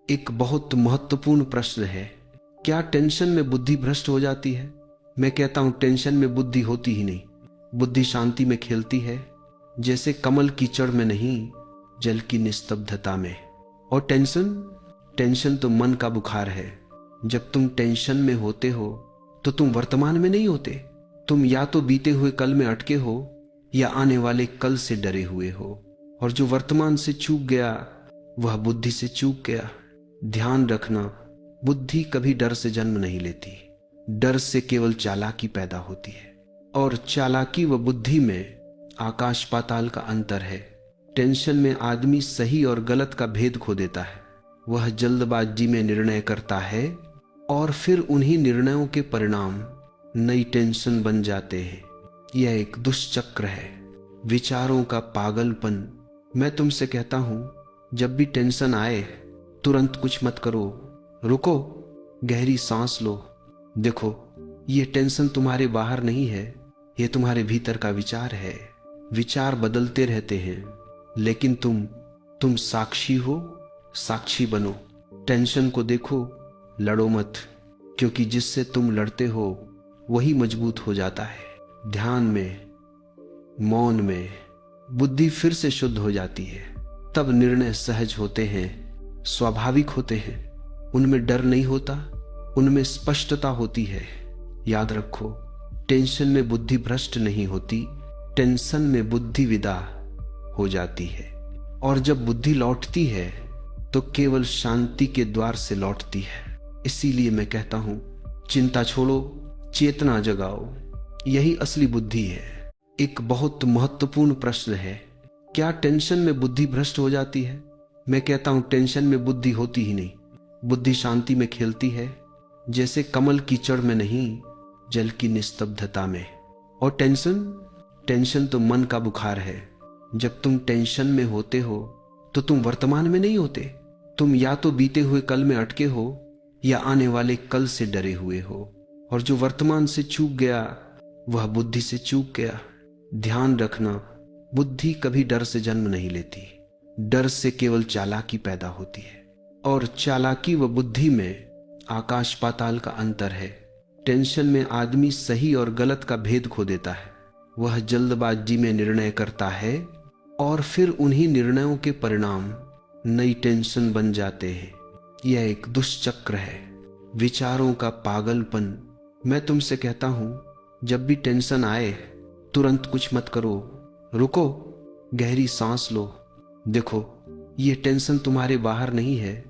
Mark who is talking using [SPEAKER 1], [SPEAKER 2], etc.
[SPEAKER 1] एक बहुत महत्वपूर्ण प्रश्न है। क्या टेंशन में बुद्धि भ्रष्ट हो जाती है? मैं कहता हूं टेंशन में बुद्धि होती ही नहीं। बुद्धि शांति में खेलती है, जैसे कमल कीचड़ में नहीं, जल की निस्तब्धता में। और टेंशन तो मन का बुखार है। जब तुम टेंशन में होते हो तो तुम वर्तमान में नहीं होते। तुम या तो बीते हुए कल में अटके हो या आने वाले कल से डरे हुए हो। और जो वर्तमान से चूक गया वह बुद्धि से चूक गया। ध्यान रखना, बुद्धि कभी डर से जन्म नहीं लेती। डर से केवल चालाकी पैदा होती है, और चालाकी व बुद्धि में आकाश पाताल का अंतर है। टेंशन में आदमी सही और गलत का भेद खो देता है। वह जल्दबाजी में निर्णय करता है और फिर उन्हीं निर्णयों के परिणाम नई टेंशन बन जाते हैं। यह एक दुष्चक्र है, विचारों का पागलपन। मैं तुमसे कहता हूं, जब भी टेंशन आए तुरंत कुछ मत करो, रुको, गहरी सांस लो। देखो, ये टेंशन तुम्हारे बाहर नहीं है, ये तुम्हारे भीतर का विचार है। विचार बदलते रहते हैं, लेकिन तुम साक्षी हो। साक्षी बनो। टेंशन को देखो, लड़ो मत, क्योंकि जिससे तुम लड़ते हो वही मजबूत हो जाता है। ध्यान में, मौन में बुद्धि फिर से शुद्ध हो जाती है। तब निर्णय सहज होते हैं, स्वाभाविक होते हैं। उनमें डर नहीं होता, उनमें स्पष्टता होती है। याद रखो, टेंशन में बुद्धि भ्रष्ट नहीं होती, टेंशन में बुद्धि विदा हो जाती है। और जब बुद्धि लौटती है तो केवल शांति के द्वार से लौटती है। इसीलिए मैं कहता हूं, चिंता छोड़ो, चेतना जगाओ। यही असली बुद्धि है। एक बहुत महत्वपूर्ण प्रश्न है, क्या टेंशन में बुद्धि भ्रष्ट हो जाती है? मैं कहता हूं टेंशन में बुद्धि होती ही नहीं। बुद्धि शांति में खेलती है, जैसे कमल कीचड़ में नहीं, जल की निस्तब्धता में। और टेंशन तो मन का बुखार है। जब तुम टेंशन में होते हो तो तुम वर्तमान में नहीं होते। तुम या तो बीते हुए कल में अटके हो या आने वाले कल से डरे हुए हो। और जो वर्तमान से चूक गया वह बुद्धि से चूक गया। ध्यान रखना, बुद्धि कभी डर से जन्म नहीं लेती। डर से केवल चालाकी पैदा होती है, और चालाकी व बुद्धि में आकाश पाताल का अंतर है। टेंशन में आदमी सही और गलत का भेद खो देता है। वह जल्दबाजी में निर्णय करता है और फिर उन्हीं निर्णयों के परिणाम नई टेंशन बन जाते हैं। यह एक दुष्चक्र है, विचारों का पागलपन। मैं तुमसे कहता हूं, जब भी टेंशन आए तुरंत कुछ मत करो, रुको, गहरी सांस लो। देखो, ये टेंशन तुम्हारे बाहर नहीं है,